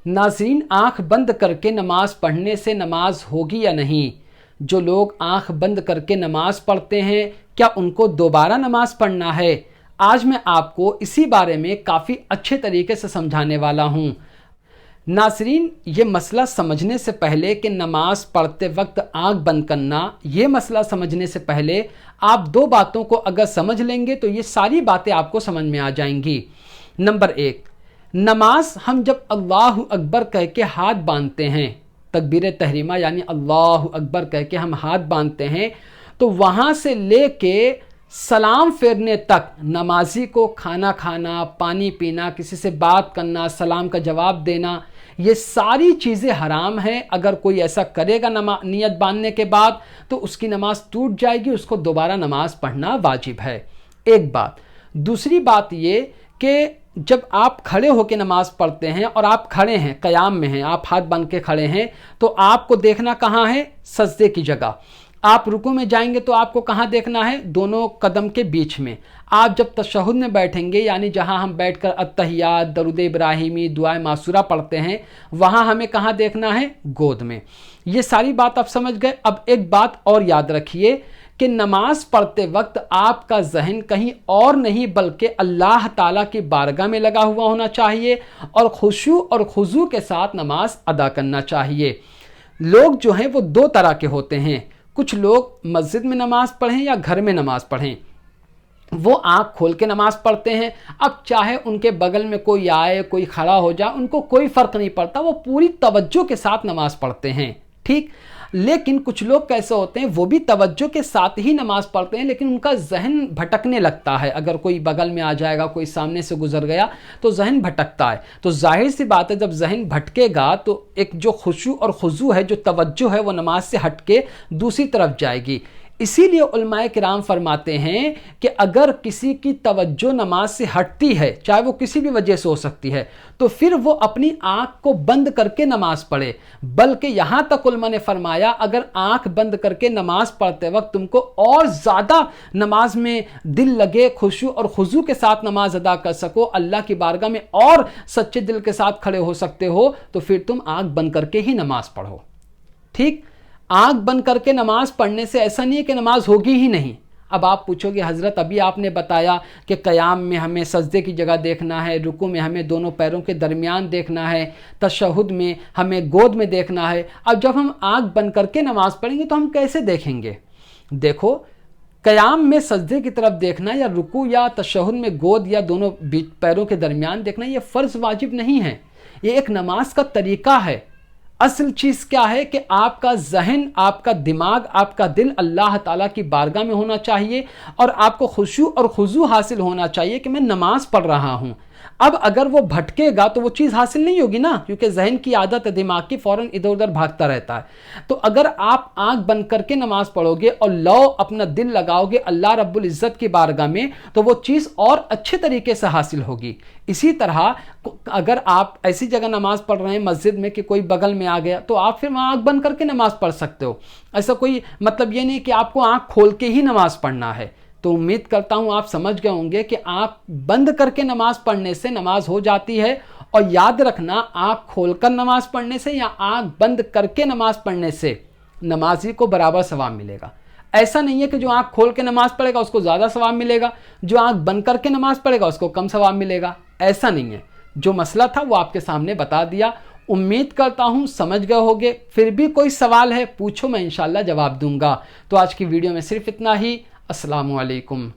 नाज़रीन, आँख बंद करके नमाज़ पढ़ने से नमाज होगी या नहीं? जो लोग आँख बंद करके नमाज़ पढ़ते हैं, क्या उनको दोबारा नमाज़ पढ़ना है? आज मैं आपको इसी बारे में काफ़ी अच्छे तरीके से समझाने वाला हूँ। नाज़रीन, ये मसला समझने से पहले कि नमाज़ पढ़ते वक्त आँख बंद करना, ये मसला समझने से पहले आप दो बातों को अगर समझ लेंगे तो ये सारी बातें आपको समझ में आ जाएंगी। नंबर एक, नमाज हम जब अल्लाह अकबर कह के हाथ बांधते हैं, तकबीर तहरीमा यानी अल्लाह अकबर कह के हम हाथ बांधते हैं, तो वहाँ से लेके सलाम फेरने तक नमाजी को खाना खाना, पानी पीना, किसी से बात करना, सलाम का जवाब देना, ये सारी चीज़ें हराम हैं। अगर कोई ऐसा करेगा नियत बांधने के बाद तो उसकी नमाज टूट जाएगी, उसको दोबारा नमाज पढ़ना वाजिब है। एक बात। दूसरी बात ये कि जब आप खड़े होकर नमाज पढ़ते हैं और आप खड़े हैं, क़याम में हैं, आप हाथ बांध के खड़े हैं, तो आपको देखना कहाँ है? सजदे की जगह। आप रुकू में जाएंगे तो आपको कहाँ देखना है? दोनों कदम के बीच में। आप जब तशहुद में बैठेंगे, यानी जहाँ हम बैठकर अत्तहियात, दरूद इब्राहिमी, दुआए मासूरा पढ़ते हैं, वहाँ हमें कहाँ देखना है? गोद में। ये सारी बात आप समझ गए। अब एक बात और याद रखिए कि नमाज पढ़ते वक्त आपका जहन कहीं और नहीं बल्कि अल्लाह ताला की बारगाह में लगा हुआ होना चाहिए और खुशू और खुजू के साथ नमाज अदा करना चाहिए। लोग जो हैं वो दो तरह के होते हैं। कुछ लोग मस्जिद में नमाज पढ़ें या घर में नमाज पढ़ें, वो आँख खोल के नमाज पढ़ते हैं। अब चाहे उनके बगल में कोई आए, कोई खड़ा हो जाए, उनको कोई फ़र्क नहीं पड़ता, वो पूरी तवज्जो के साथ नमाज पढ़ते हैं। ठीक। लेकिन कुछ लोग कैसे होते हैं, वो भी तवज्जो के साथ ही नमाज पढ़ते हैं, लेकिन उनका जहन भटकने लगता है। अगर कोई बगल में आ जाएगा, कोई सामने से गुजर गया तो जहन भटकता है। तो जाहिर सी बात है, जब जहन भटकेगा तो एक जो खुशू और खुजू है, जो तवज्जो है, वो नमाज से हटके दूसरी तरफ जाएगी। इसीलिए उलमाए किराम फरमाते हैं कि अगर किसी की तवज्जो नमाज से हटती है, चाहे वो किसी भी वजह से हो सकती है, तो फिर वो अपनी आँख को बंद करके नमाज पढ़े। बल्कि यहाँ तक उलमा ने फरमाया, अगर आँख बंद करके नमाज पढ़ते वक्त तुमको और ज़्यादा नमाज में दिल लगे, खुशू और खुजू के साथ नमाज अदा कर सको, अल्लाह की बारगाह में और सच्चे दिल के साथ खड़े हो सकते हो, तो फिर तुम आँख बंद करके ही नमाज पढ़ो। ठीक। आँख बंद करके नमाज पढ़ने से ऐसा नहीं है कि नमाज होगी ही नहीं। अब आप पूछोगे, हज़रत अभी आपने बताया कि क़याम में हमें सजदे की जगह देखना है, रुकू में हमें दोनों पैरों के दरमियान देखना है, तशहुद में हमें गोद में देखना है। अब जब हम आँख बंद करके नमाज पढ़ेंगे तो हम कैसे देखेंगे? देखो, क़याम में सजदे की तरफ देखना या रुकू या तशहुद में गोद या दोनों पैरों के दरमियान देखना, ये फ़र्ज़ वाजिब नहीं है, ये एक नमाज का तरीक़ा है। असल चीज़ क्या है कि आपका जहन, आपका दिमाग, आपका दिल अल्लाह ताला की बारगाह में होना चाहिए और आपको खुशू और खुजू हासिल होना चाहिए कि मैं नमाज पढ़ रहा हूँ। अब अगर वो भटकेगा तो वो चीज़ हासिल नहीं होगी ना, क्योंकि जहन की आदत है, दिमाग की फ़ौरन इधर उधर भागता रहता है। तो अगर आप आंख बंद करके नमाज पढ़ोगे और लो अपना दिल लगाओगे अल्लाह रब्बुल इज़्ज़त की बारगाह में, तो वो चीज़ और अच्छे तरीके से हासिल होगी। इसी तरह अगर आप ऐसी जगह नमाज पढ़ रहे हैं मस्जिद में कि कोई बगल में आ गया, तो आप फिर वहाँ आँख बंद करके नमाज पढ़ सकते हो। ऐसा कोई मतलब ये नहीं कि आपको आँख खोल के ही नमाज पढ़ना है। तो उम्मीद करता हूँ आप समझ गए होंगे कि आँख बंद करके नमाज पढ़ने से नमाज हो जाती है, और याद रखना, आँख खोलकर नमाज पढ़ने से या आँख बंद करके नमाज पढ़ने से नमाजी को बराबर सवाब मिलेगा। ऐसा नहीं है कि जो आँख खोल के नमाज पढ़ेगा उसको ज़्यादा सवाब मिलेगा, जो आँख बंद करके नमाज पढ़ेगा उसको कम सवाब मिलेगा, ऐसा नहीं है। जो मसला था वो आपके सामने बता दिया। उम्मीद करता हूँ समझ गए होंगे। फिर भी कोई सवाल है पूछो, मैं इंशाल्लाह जवाब दूंगा। तो आज की वीडियो में सिर्फ इतना ही। अस्सलामु अलैकुम।